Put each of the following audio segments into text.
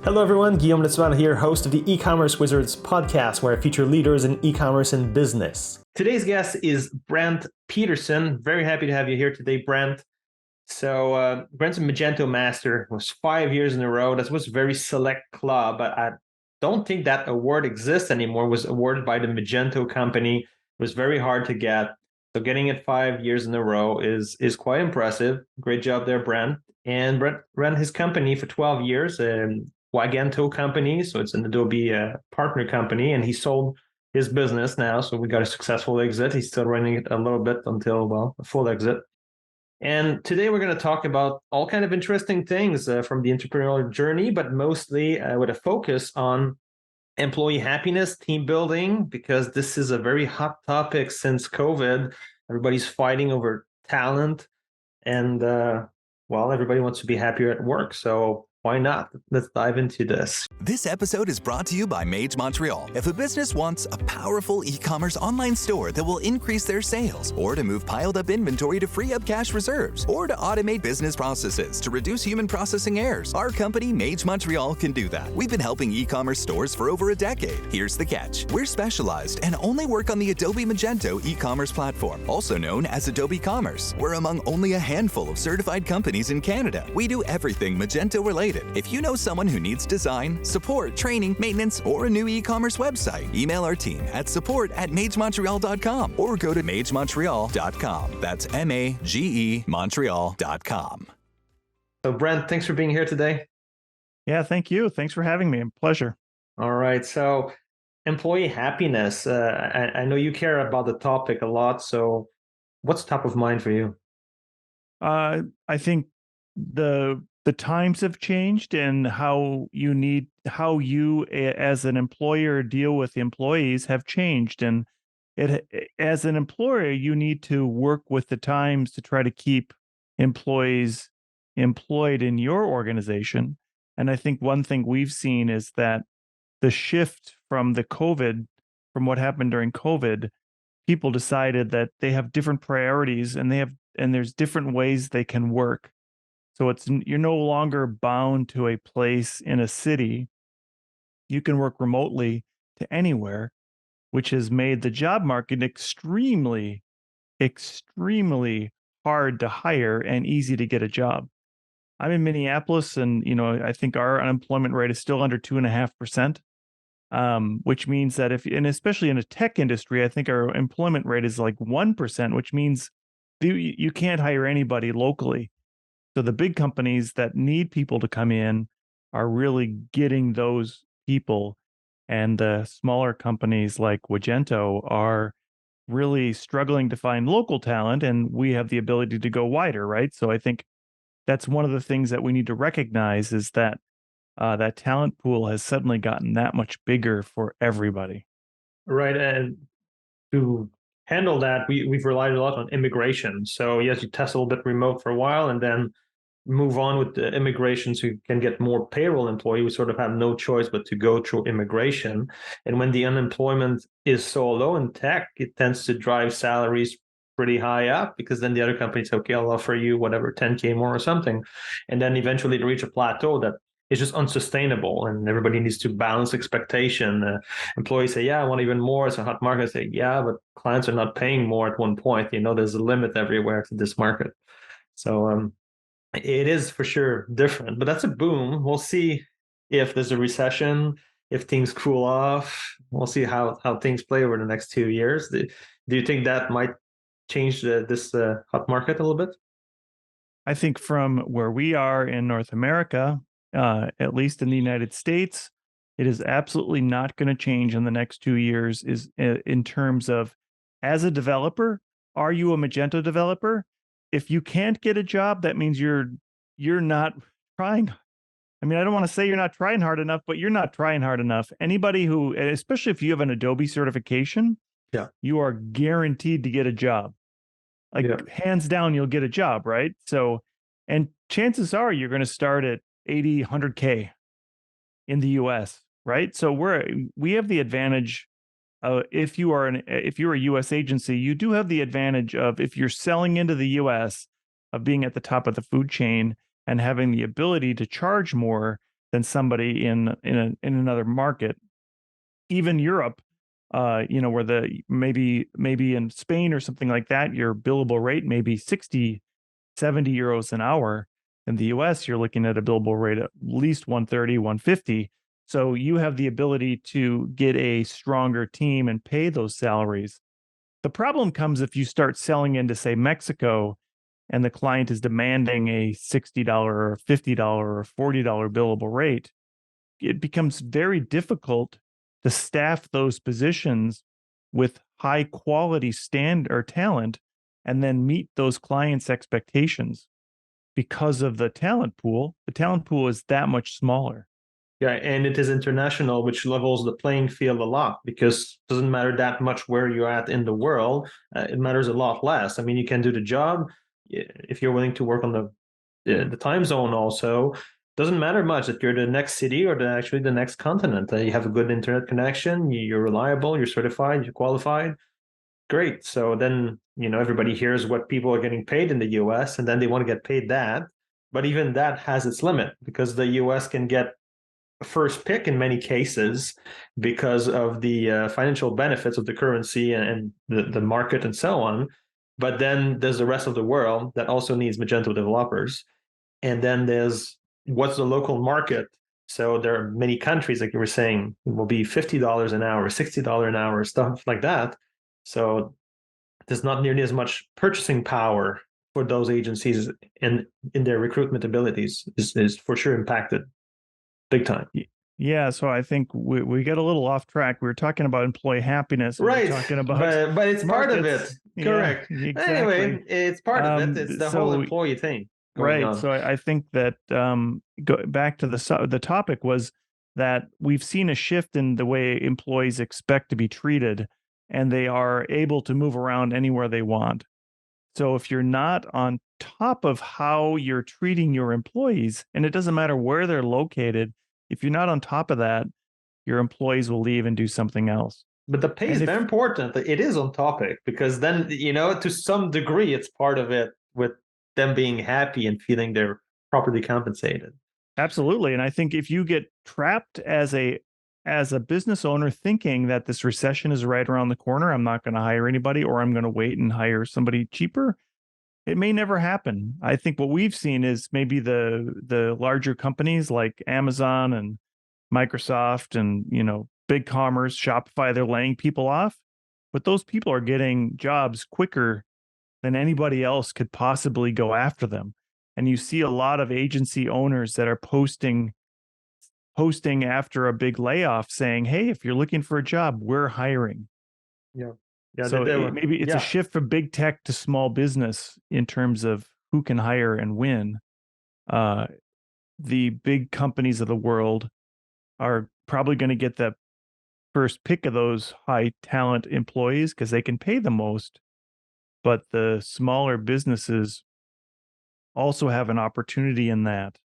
Hello everyone, Guillaume Nesvana here, host of the E-Commerce Wizards podcast, where I feature leaders in e-commerce and business. Today's guest is Brent Peterson. Very happy to have you here today, Brent. So Brent's a Magento Master. It was 5 years in a row. That was a very select club, but I don't think that award exists anymore. It was awarded by the Magento company. It was very hard to get. So getting it 5 years in a row is quite impressive. Great job there, Brent. And Brent ran his company for 12 years. Wagento company, so it's an Adobe partner company, and he sold his business now, so we got a successful exit. He's still running it a little bit until, well, a full exit. And today we're going to talk about all kind of interesting things from the entrepreneurial journey, but mostly with a focus on employee happiness, team building, because this is a very hot topic since COVID. Everybody's fighting over talent, and well, everybody wants to be happier at work, so why not? Let's dive into this. This episode is brought to you by MageMontreal. If a business wants a powerful e-commerce online store that will increase their sales, or to move piled up inventory to free up cash reserves, or to automate business processes to reduce human processing errors, our company, MageMontreal, can do that. We've been helping e-commerce stores for over a decade. Here's the catch. We're specialized and only work on the Adobe Magento e-commerce platform, also known as Adobe Commerce. We're among only a handful of certified companies in Canada. We do everything Magento related. If you know someone who needs design, support, training, maintenance, or a new e-commerce website, email our team at support@magemontreal.com or go to magemontreal.com. That's MAGE Montreal.com. So Brent, thanks for being here today. Yeah, thank you. Thanks for having me. Pleasure. All right. So employee happiness. I know you care about the topic a lot. So what's top of mind for you? I think the times have changed, and how you as an employer deal with employees have changed. And as an employer, you need to work with the times to try to keep employees employed in your organization. And I think one thing we've seen is that the shift from what happened during COVID, people decided that they have different priorities, and there's different ways they can work. So you're no longer bound to a place in a city. You can work remotely to anywhere, which has made the job market extremely, extremely hard to hire and easy to get a job. I'm in Minneapolis, and I think our unemployment rate is still under 2.5%, which means that and especially in a tech industry, I think our employment rate is like 1%, which means you can't hire anybody locally. So the big companies that need people to come in are really getting those people, and the smaller companies like Wagento are really struggling to find local talent, and we have the ability to go wider, right? So I think that's one of the things that we need to recognize, is that that talent pool has suddenly gotten that much bigger for everybody. Right. And to handle that, we've relied a lot on immigration. So yes, you test a little bit remote for a while and then move on with the immigration so you can get more payroll employees. We sort of have no choice but to go through immigration. And when the unemployment is so low in tech, it tends to drive salaries pretty high up, because then the other companies say, okay, I'll offer you whatever, 10K more or something. And then eventually they reach a plateau that is just unsustainable, and everybody needs to balance expectation. Employees say, yeah, I want even more. It's a hot market. I say, yeah, but clients are not paying more at one point. There's a limit everywhere to this market. So it is for sure different, but that's a boom. We'll see if there's a recession, if things cool off. We'll see how things play over the next 2 years. Do you think that might change this hot market a little bit? I think from where we are in North America, at least in the United States, it is absolutely not going to change in the next 2 years. Is in terms of, as a developer, are you a Magento developer? If you can't get a job, that means you're not trying. I mean, I don't want to say you're not trying hard enough, but you're not trying hard enough. Anybody who, especially if you have an Adobe certification, you are guaranteed to get a job. Hands down, you'll get a job, right? So, and chances are you're going to start at 80, 100K in the US, right? So we have the advantage. If you're a U.S. agency, you do have the advantage of, if you're selling into the U.S., of being at the top of the food chain and having the ability to charge more than somebody in another market. Even Europe, where maybe in Spain or something like that, your billable rate may be 60, 70 euros an hour. In the US, you're looking at a billable rate at least 130, 150. So you have the ability to get a stronger team and pay those salaries. The problem comes if you start selling into, say, Mexico, and the client is demanding a $60 or $50 or $40 billable rate. It becomes very difficult to staff those positions with high quality stand or talent and then meet those clients' expectations because of the talent pool. The talent pool is that much smaller. Yeah, and it is international, which levels the playing field a lot, because it doesn't matter that much where you're at in the world. It matters a lot less. I mean, you can do the job if you're willing to work on the time zone also. Doesn't matter much that you're the next city or actually the next continent. You have a good internet connection, you're reliable, you're certified, you're qualified. Great. So then, everybody hears what people are getting paid in the US, and then they want to get paid that. But even that has its limit, because the US can get first pick in many cases because of the financial benefits of the currency and the market and so on. But then there's the rest of the world that also needs Magento developers. And then there's what's the local market. So there are many countries, like you were saying, it will be $50 an hour, $60 an hour, stuff like that. So there's not nearly as much purchasing power for those agencies, and in their recruitment abilities is for sure impacted big time. Yeah, so I think we get a little off track. We were talking about employee happiness. And Right, we're talking about but it's markets. Part of it. Correct. Yeah, exactly. Anyway, it's part of it. It's the whole employee thing going right. on. So I think that go back to the topic was that we've seen a shift in the way employees expect to be treated, and they are able to move around anywhere they want. So if you're not on top of how you're treating your employees, and it doesn't matter where they're located, if you're not on top of that, your employees will leave and do something else. But the pay is very important. It is on topic, because then, to some degree, it's part of it, with them being happy and feeling they're properly compensated. Absolutely. And I think if you get trapped as a business owner thinking that this recession is right around the corner, I'm not going to hire anybody, or I'm going to wait and hire somebody cheaper, it may never happen. I think what we've seen is maybe the larger companies like Amazon and Microsoft and, BigCommerce, Shopify, they're laying people off, but those people are getting jobs quicker than anybody else could possibly go after them. And you see a lot of agency owners that are posting after a big layoff saying, "Hey, if you're looking for a job, we're hiring." Yeah. So maybe it's a shift from big tech to small business in terms of who can hire and when. The big companies of the world are probably going to get the first pick of those high talent employees because they can pay the most. But the smaller businesses also have an opportunity in that.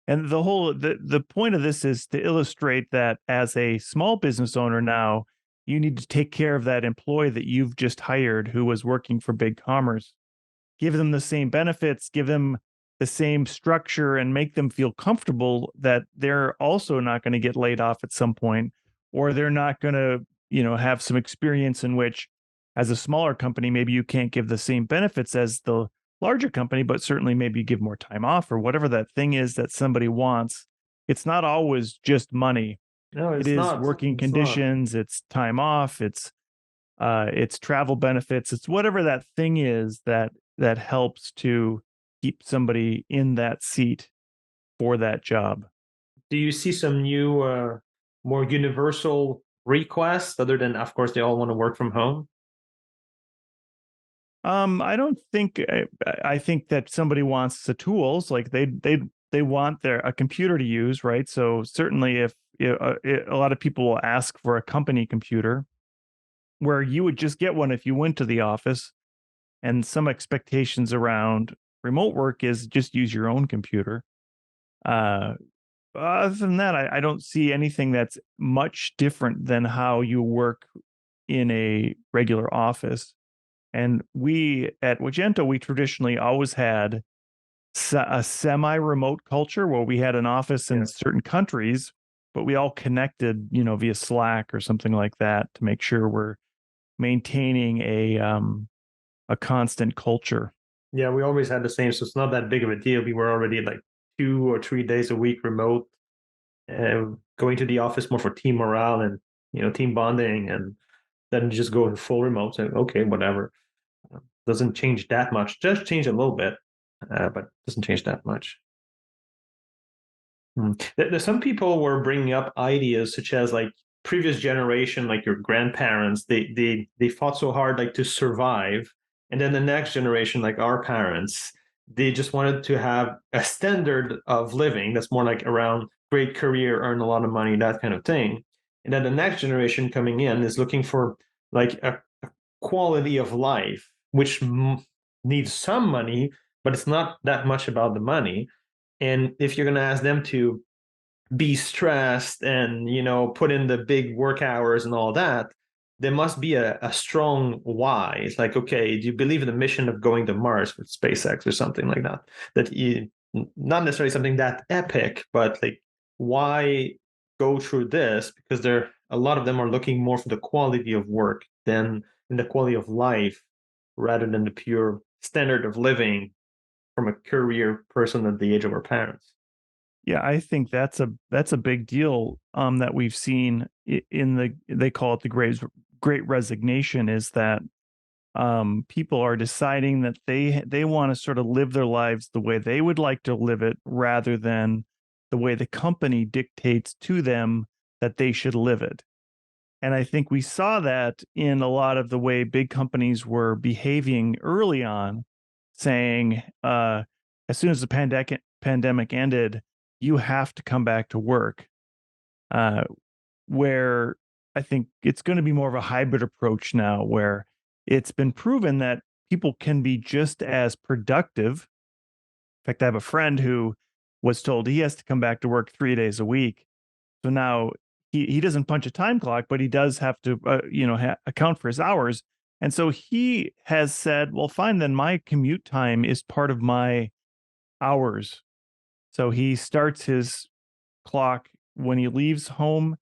And the point of this is to illustrate that as a small business owner now, you need to take care of that employee that you've just hired who was working for BigCommerce. Give them the same benefits, give them the same structure, and make them feel comfortable that they're also not going to get laid off at some point, or they're not going to, have some experience in which, as a smaller company, maybe you can't give the same benefits as the larger company, but certainly maybe give more time off or whatever that thing is that somebody wants. It's not always just money. No, it is not. Working conditions, it's time off, it's travel benefits, it's whatever that thing is that helps to keep somebody in that seat for that job. Do you see some new, more universal requests, other than, of course, they all want to work from home? I don't think. I think that somebody wants the tools, like they want a computer to use, right? So certainly, if a lot of people will ask for a company computer, where you would just get one if you went to the office, and some expectations around remote work is just use your own computer. Other than that, I don't see anything that's much different than how you work in a regular office. And we at Wagento, we traditionally always had a semi-remote culture where we had an office in Yeah. certain countries, but we all connected, via Slack or something like that to make sure we're maintaining a constant culture. Yeah, we always had the same, so it's not that big of a deal. We were already like 2 or 3 days a week remote, going to the office more for team morale and team bonding, and then just go in full remote. So okay, whatever. Doesn't change that much. Just change a little bit, but doesn't change that much. There's some people were bringing up ideas such as like previous generation, like your grandparents, they fought so hard like to survive, and then the next generation, like our parents, they just wanted to have a standard of living that's more like around great career, earn a lot of money, that kind of thing. And then the next generation coming in is looking for like a quality of life, which needs some money, but it's not that much about the money. And if you're going to ask them to be stressed and put in the big work hours and all that, there must be a strong why. It's like, okay, do you believe in the mission of going to Mars with SpaceX or something like that? That you, not necessarily something that epic, but like, why go through this? Because a lot of them are looking more for the quality of work than in the quality of life, rather than the pure standard of living from a career person at the age of our parents. Yeah, I think that's a big deal that we've seen in they call it the great resignation, is that people are deciding that they want to sort of live their lives the way they would like to live it rather than the way the company dictates to them that they should live it. And I think we saw that in a lot of the way big companies were behaving early on, saying, as soon as the pandemic ended, you have to come back to work. Uh, where I think it's going to be more of a hybrid approach now, where it's been proven that people can be just as productive. In fact, I have a friend who was told he has to come back to work 3 days a week. So now he doesn't punch a time clock, but he does have to, account for his hours. And so he has said, well, fine, then my commute time is part of my hours. So he starts his clock when he leaves home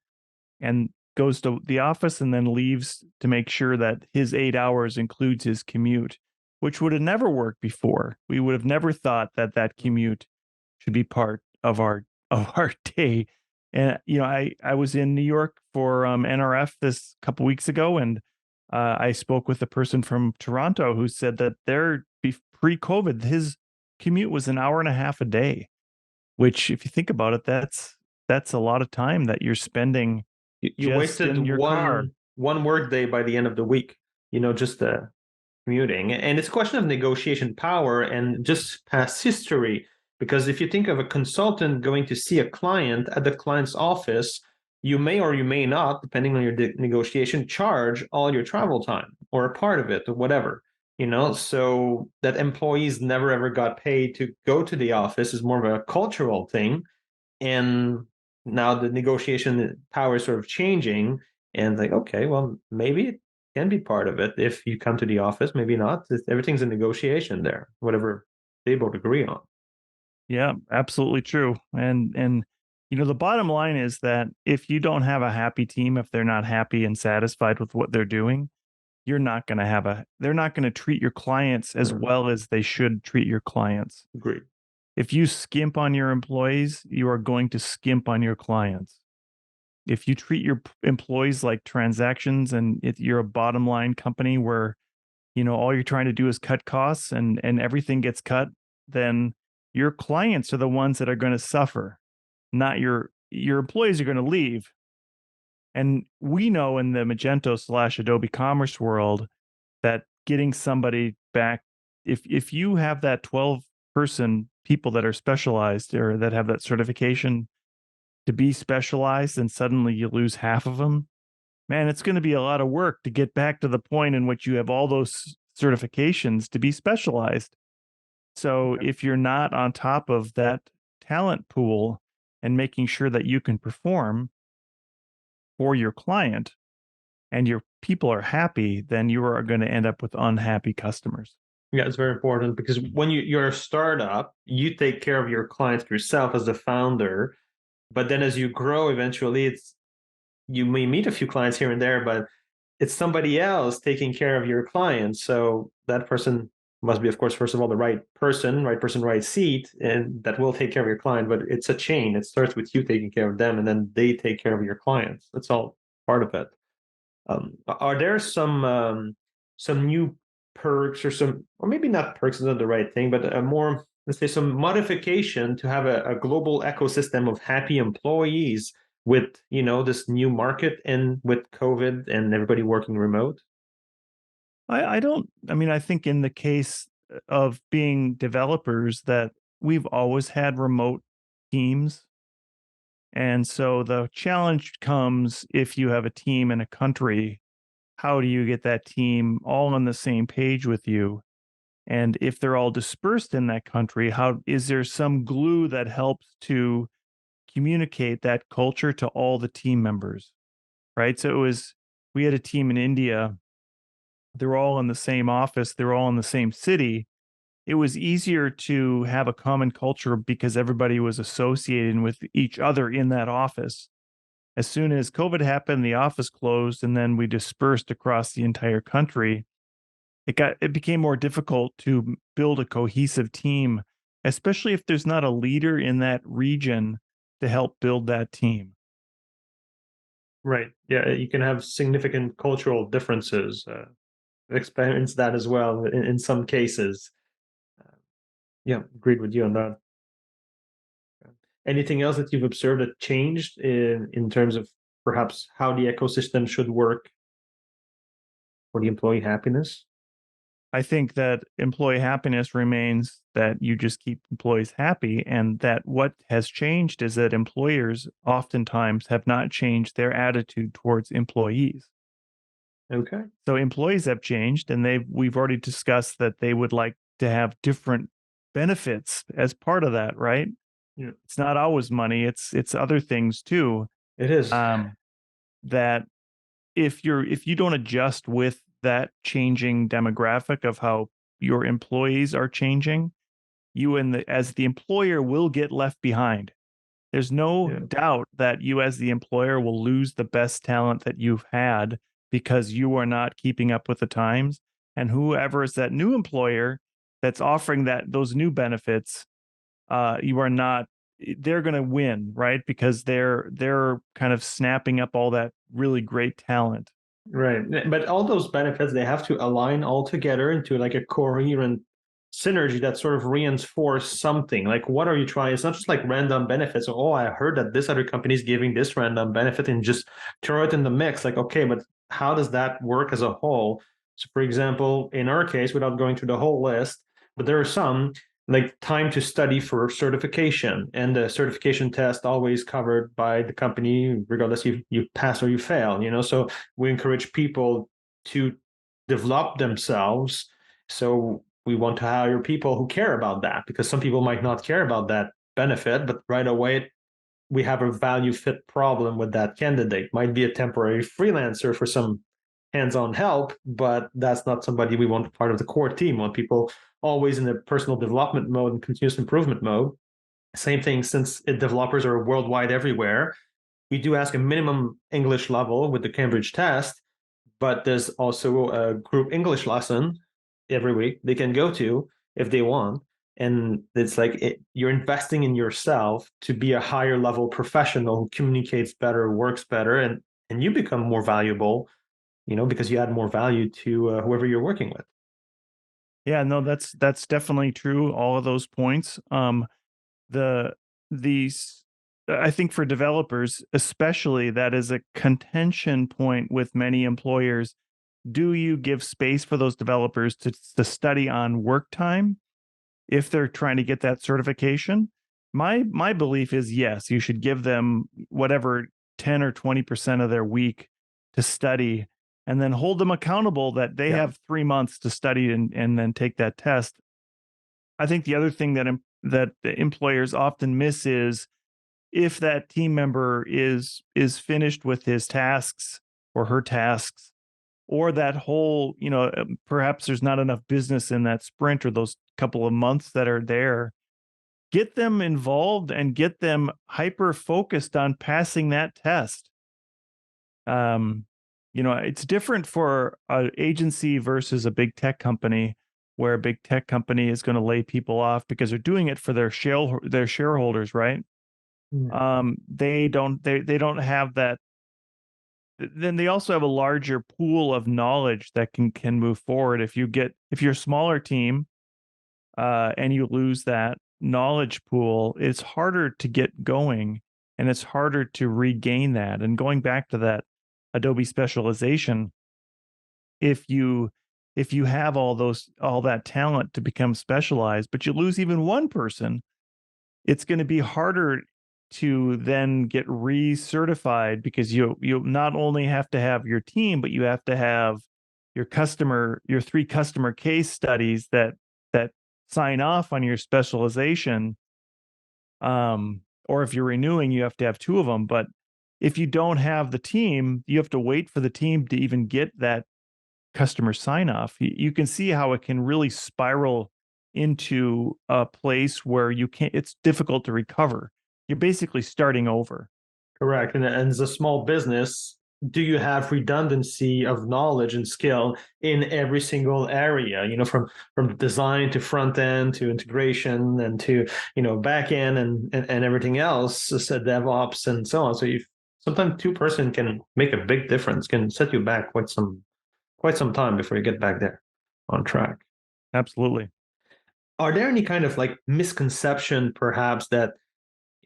and goes to the office and then leaves to make sure that his 8 hours includes his commute, which would have never worked before. We would have never thought that that commute should be part of our day. And I was in New York for NRF this couple weeks ago, and I spoke with a person from Toronto who said that pre-COVID, his commute was an hour and a half a day. Which, if you think about it, that's a lot of time that you're spending You just wasted in your car. one work day by the end of the week, just commuting. And it's a question of negotiation power and just past history. Because if you think of a consultant going to see a client at the client's office, you may or you may not, depending on your negotiation, charge all your travel time or a part of it or whatever. So that employees never ever got paid to go to the office is more of a cultural thing. And now the negotiation power is sort of changing, and like, okay, well, maybe it can be part of it if you come to the office, maybe not. Everything's a negotiation there, whatever they both agree on. Yeah, absolutely true. And the bottom line is that if you don't have a happy team, if they're not happy and satisfied with what they're doing, they're not going to treat your clients as well as they should treat your clients. Agreed. If you skimp on your employees, you are going to skimp on your clients. If you treat your employees like transactions and you're a bottom line company where, all you're trying to do is cut costs and everything gets cut, then your clients are the ones that are going to suffer, not your employees are going to leave. And we know in the Magento/Adobe Commerce world that getting somebody back, if you have that 12-person people that are specialized or that have that certification to be specialized, and suddenly you lose half of them, man, it's going to be a lot of work to get back to the point in which you have all those certifications to be specialized. So Okay. if you're not on top of that talent pool and making sure that you can perform for your client and your people are happy, then you are going to end up with unhappy customers. Yeah, it's very important because when you're a startup, you take care of your clients yourself as the founder. But then as you grow, eventually you may meet a few clients here and there, but it's somebody else taking care of your clients. So that person must be, of course, first of all, the right person, right seat, and that will take care of your client. But it's a chain. It starts with you taking care of them, and then they take care of your clients. That's all part of it. Are there some new perks or maybe not perks is not the right thing, but a more, let's say, some modification to have a global ecosystem of happy employees with this new market and with COVID and everybody working remote? I don't, I mean, I think in the case of being developers that we've always had remote teams. And so the challenge comes if you have a team in a country, how do you get that team all on the same page with you? And if they're all dispersed in that country, how is there some glue that helps to communicate that culture to all the team members? Right. So we had a team in India. They're all in the same office. They're all in the same city. It was easier to have a common culture because everybody was associated with each other in that office. As soon as COVID happened, the office closed, and then we dispersed across the entire country. It became more difficult to build a cohesive team, especially if there's not a leader in that region to help build that team. Right. Yeah, you can have significant cultural differences. Experience that as well in some cases. Yeah, agreed with you on that. Anything else that you've observed that changed in terms of perhaps how the ecosystem should work for the employee happiness? I think that employee happiness remains that you just keep employees happy, and that what has changed is that employers oftentimes have not changed their attitude towards employees. Okay. So employees have changed, and we've already discussed that they would like to have different benefits as part of that, right? Yeah, It's not always money, it's other things too. it is. Um, that if you don't adjust with that changing demographic of how your employees are changing, you and as the employer will get left behind. There's no Yeah. doubt that you as the employer will lose the best talent that you've had because you are not keeping up with the times. And whoever is that new employer that's offering those new benefits, you are not they're going to win, right? Because they're kind of snapping up all that really great talent. Right. But all those benefits, they have to align all together into like a coherent synergy that sort of reinforce something. Like, what are you trying? It's not just like random benefits. Oh, I heard that this other company is giving this random benefit and just throw it in the mix. Like, okay, but how does that work as a whole? So, for example, in our case, without going through the whole list, but there are some like time to study for certification, and the certification test always covered by the company regardless if you pass or you fail, so we encourage people to develop themselves. So we want to hire people who care about that, because some people might not care about that benefit, but right away we have a value fit problem with that candidate. Might be a temporary freelancer for some hands-on help, but that's not somebody we want part of the core team. We want people always in the personal development mode and continuous improvement mode. Same thing, since developers are worldwide everywhere, we do ask a minimum English level with the Cambridge test, but there's also a group English lesson every week they can go to if they want. And it's like you're investing in yourself to be a higher level professional who communicates better, works better, and you become more valuable, because you add more value to whoever you're working with. Yeah, no, that's definitely true. All of those points. The these I think for developers, especially, that is a contention point with many employers. Do you give space for those developers to study on work time if they're trying to get that certification? My belief is yes, you should give them whatever 10 or 20% of their week to study, and then hold them accountable that they Yeah. have 3 months to study and then take that test. I think the other thing that the employers often miss is if that team member is finished with his tasks or her tasks, or that whole, perhaps there's not enough business in that sprint or those couple of months that are there. Get them involved and get them hyper focused on passing that test. It's different for an agency versus a big tech company, where a big tech company is going to lay people off because they're doing it for their shareholders, right? They don't have that. Then they also have a larger pool of knowledge that can move forward. If you're a smaller team, and you lose that knowledge pool, it's harder to get going, and it's harder to regain that. And going back to that Adobe specialization, if you have all that talent to become specialized, but you lose even one person, it's going to be harder to then get recertified, because you not only have to have your team, but you have to have your 3 customer case studies that sign off on your specialization. Or if you're renewing, you have to have 2 of them. But if you don't have the team, you have to wait for the team to even get that customer sign off. You can see how it can really spiral into a place where it's difficult to recover. You're basically starting over. Correct. And as a small business, do you have redundancy of knowledge and skill in every single area, from design to front end to integration and to, back end and everything else, so DevOps and so on. So sometimes 2-person can make a big difference, can set you back quite some time before you get back there on track. Absolutely. Are there any kind of like misconception perhaps that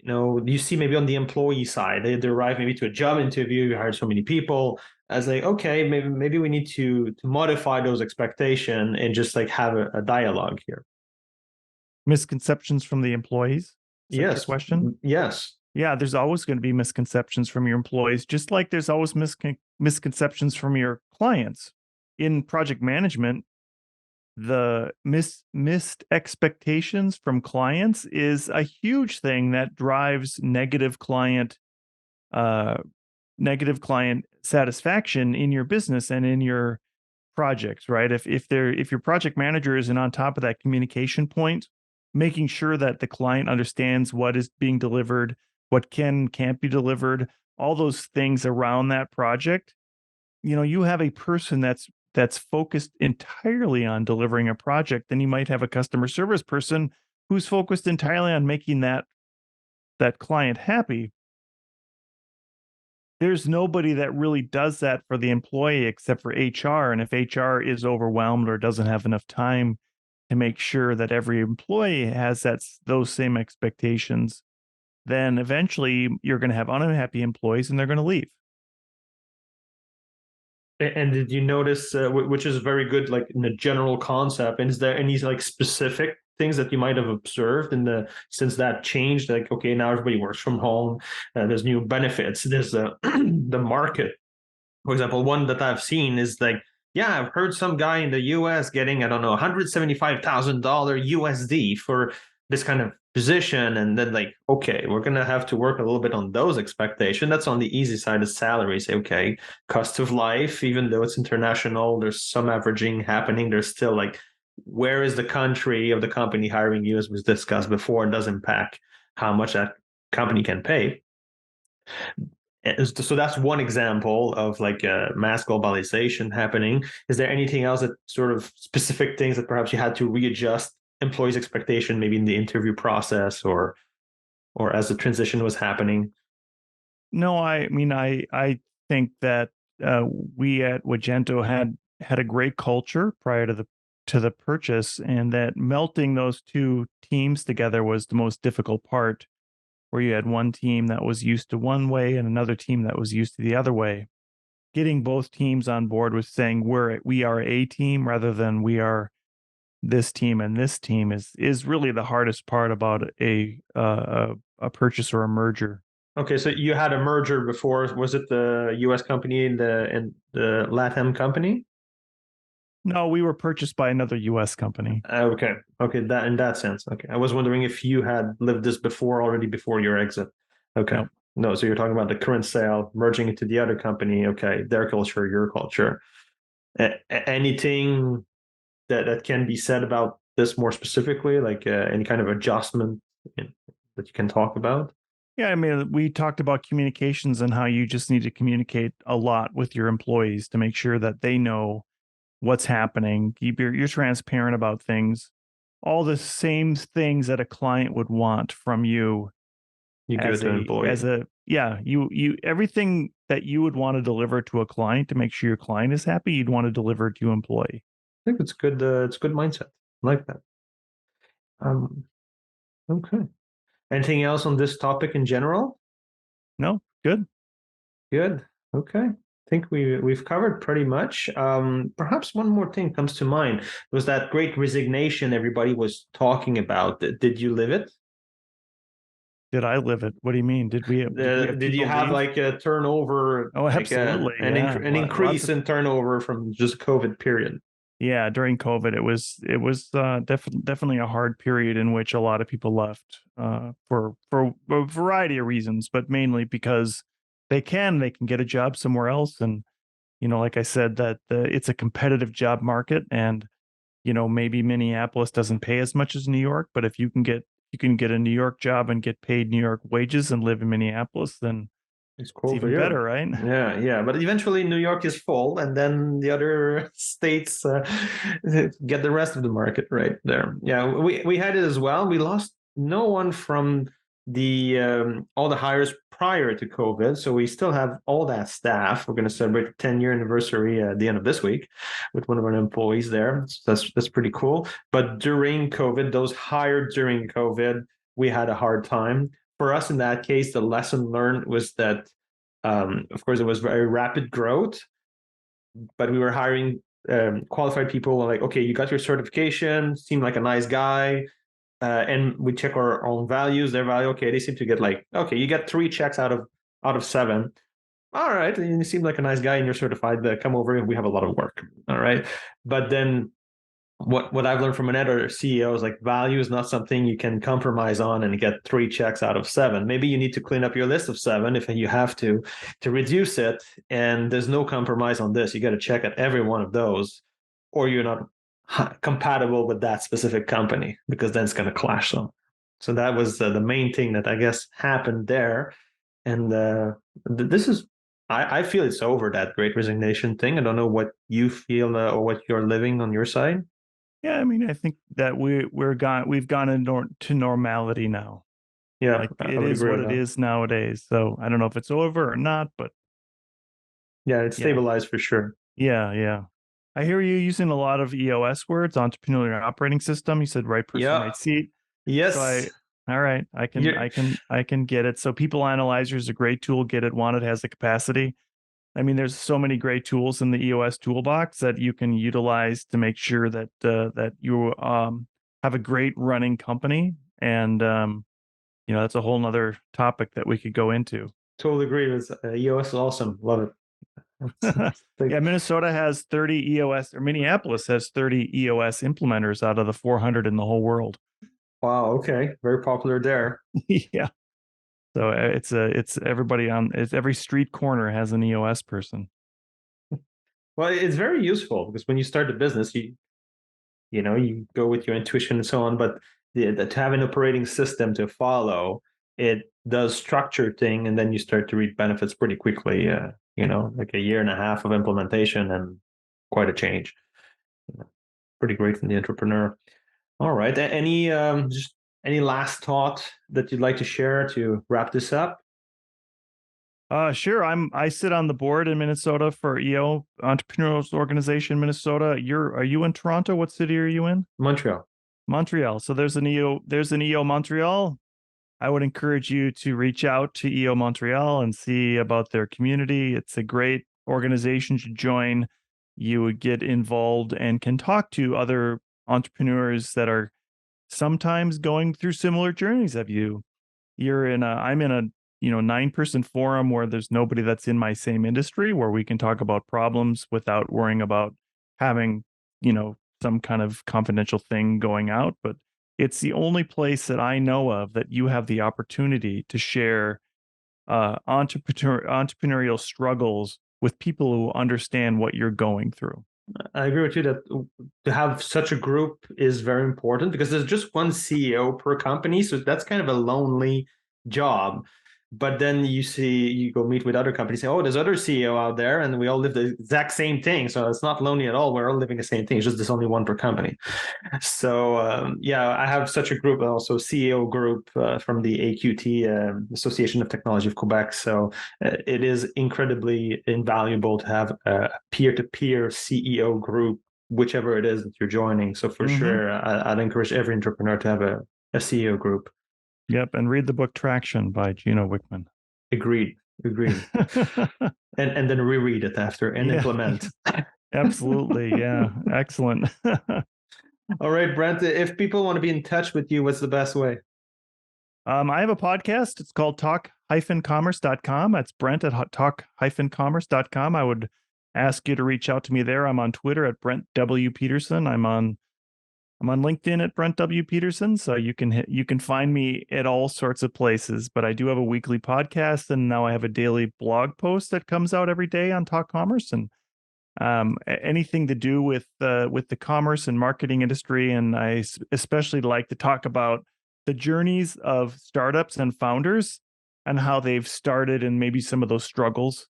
you see maybe on the employee side? They arrive maybe to a job interview, you hired so many people, as like, okay, maybe we need to modify those expectations and just like have a dialogue here. Misconceptions from the employees? Yes. Question? Yes. Yeah, there's always going to be misconceptions from your employees, just like there's always misconceptions from your clients. In project management, the missed expectations from clients is a huge thing that drives negative client satisfaction in your business and in your projects, right? If your project manager isn't on top of that communication point, making sure that the client understands what is being delivered, what can't be delivered, all those things around that project, you have a person that's focused entirely on delivering a project, then you might have a customer service person who's focused entirely on making that client happy. There's nobody that really does that for the employee except for HR. And if HR is overwhelmed or doesn't have enough time to make sure that every employee has those same expectations, then eventually you're going to have unhappy employees and they're going to leave. And did you notice, which is very good, like in the general concept, and is there any like specific things that you might have observed since that changed? Like, okay, now everybody works from home, there's new benefits, there's the market. For example, one that I've seen is like, yeah, I've heard some guy in the US getting, I don't know, $175,000 USD for this kind of position. And then like, okay, we're going to have to work a little bit on those expectations. That's on the easy side of salary. Say, okay, cost of life, even though it's international, there's some averaging happening. There's still like, where is the country of the company hiring you, as was discussed before, does impact how much that company can pay. So that's one example of like mass globalization happening. Is there anything else that sort of specific things that perhaps you had to readjust employees' expectation, maybe in the interview process or as the transition was happening? No, I mean, I think that we at Wagento had a great culture prior to the purchase, and that melting those 2 teams together was the most difficult part, where you had one team that was used to one way and another team that was used to the other way. Getting both teams on board with saying we are a team rather than we are this team and this team is really the hardest part about a purchase or a merger. Okay, so you had a merger before. Was it the U.S. company and the LATAM company? No, we were purchased by another U.S. company. Okay, that in that sense. Okay, I was wondering if you had lived this before your exit. Okay, Nope. No, so you're talking about the current sale merging into the other company. Okay, their culture, your culture. Anything that can be said about this more specifically, like any kind of adjustment that you can talk about? Yeah, I mean, we talked about communications and how you just need to communicate a lot with your employees to make sure that they know what's happening. You're transparent about things, all the same things that a client would want from you You give it to an employee. you everything that you would want to deliver to a client to make sure your client is happy, you'd want to deliver to your employee. I think it's good. It's a good mindset. I like that. Um, okay. Anything else on this topic in general? No, good. Good. Okay. I think we've covered pretty much. Perhaps one more thing comes to mind. It was that great resignation everybody was talking about. Did you live it? Did I live it? What do you mean? Did we have Did you people have leave? like a turnover, Oh, like absolutely. Yeah. an Lots increase of in turnover from just COVID period? Yeah, during COVID, it was definitely a hard period in which a lot of people left for a variety of reasons, but mainly because they can get a job somewhere else, and like I said, that it's a competitive job market, and maybe Minneapolis doesn't pay as much as New York, but if you can get a New York job and get paid New York wages and live in Minneapolis, then It's it's cool for even you. better, right? Yeah, yeah. But eventually New York is full, and then the other states get the rest of the market right there. Yeah, we had it as well. We lost no one from the all the hires prior to COVID, so we still have all that staff. We're going to celebrate the 10-year anniversary at the end of this week with one of our employees there. So that's pretty cool. But during COVID, those hired during COVID, we had a hard time. For us in that case, the lesson learned was that, of course, it was very rapid growth, but we were hiring qualified people. Like, okay, you got your certification, seemed like a nice guy, and we check our own values, their value. Okay, they seem to get like, okay, you get 3 checks out of 7. All right, you seem like a nice guy, and you're certified. Come over, and we have a lot of work. All right, but then what I've learned from another CEO is like value is not something you can compromise on and get 3 checks out of 7. Maybe you need to clean up your list of 7 if you have to reduce it. And there's no compromise on this. You got to check at every one of those, or you're not compatible with that specific company because then it's going to clash them. So that was the main thing that I guess happened there. And this is I feel it's over, that great resignation thing. I don't know what you feel or what you're living on your side. Yeah, I mean, I think that we've gone to normality now. Yeah, Like I it would is agree what with it that. is nowadays. So I don't know if it's over or not, but Yeah, it's yeah, stabilized for sure. yeah. I hear you using a lot of EOS words, entrepreneurial operating system. You said right person, Yeah. right seat. So Yes. all right, You're I can get it. So People Analyzer is a great tool. Get it, want it, has the capacity. I mean, there's so many great tools in the EOS toolbox that you can utilize to make sure that you have a great running company. And that's a whole nother topic that we could go into. totally agree with EOS is awesome. Love it. It's Yeah, like, Minnesota has 30 EOS, or Minneapolis has 30 EOS implementers out of the 400 in the whole world. wow, okay. Very popular there. Yeah. So it's everybody it's every street corner has an EOS person. Well, it's very useful because when you start a business, you go with your intuition and so on, but to have an operating system to follow, it does structure thing, and then you start to reap benefits pretty quickly. Like a year and a half of implementation and quite a change. Pretty great from the entrepreneur. All right. Any last thought that you'd like to share to wrap this up? Sure. I sit on the board in Minnesota for EO Entrepreneurial Organization Minnesota. Are you in Toronto? What city are you in? Montreal. Montreal. So there's an EO Montreal. I would encourage you to reach out to EO Montreal and see about their community. It's a great organization to join. You would get involved and can talk to other entrepreneurs that are sometimes going through similar journeys of you. I'm in a 9-person forum where there's nobody that's in my same industry, where we can talk about problems without worrying about having some kind of confidential thing going out. But it's the only place that I know of that you have the opportunity to share entrepreneurial struggles with people who understand what you're going through. I agree with you that to have such a group is very important because there's just one CEO per company. So that's kind of a lonely job. But then you go meet with other companies, say, oh, there's other CEO out there, and we all live the exact same thing. So it's not lonely at all. We're all living the same thing. It's just there's only one per company. So yeah, I have such a group, also CEO group from the AQT, Association of Technology of Quebec. So it is incredibly invaluable to have a peer-to-peer CEO group, whichever it is that you're joining. So for sure, I'd encourage every entrepreneur to have a CEO group. Yep, and read the book Traction by Gino Wickman. Agreed. and then reread it after and implement. Absolutely. Yeah. Excellent. All right, Brent, if people want to be in touch with you, what's the best way? I have a podcast. It's called talk-commerce.com. That's Brent at talk-commerce.com. I would ask you to reach out to me there. I'm on Twitter at Brent W. Peterson. I'm on LinkedIn at Brent W. Peterson. So you can find me at all sorts of places, but I do have a weekly podcast, and now I have a daily blog post that comes out every day on Talk Commerce, and anything to do with the commerce and marketing industry. And I especially like to talk about the journeys of startups and founders and how they've started and maybe some of those struggles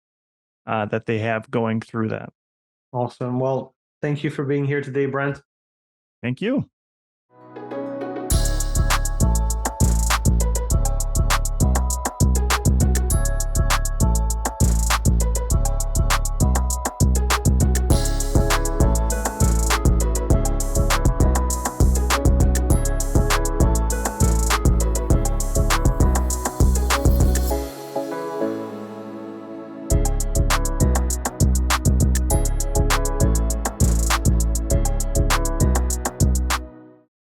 that they have going through that. Awesome. Well, thank you for being here today, Brent. Thank you.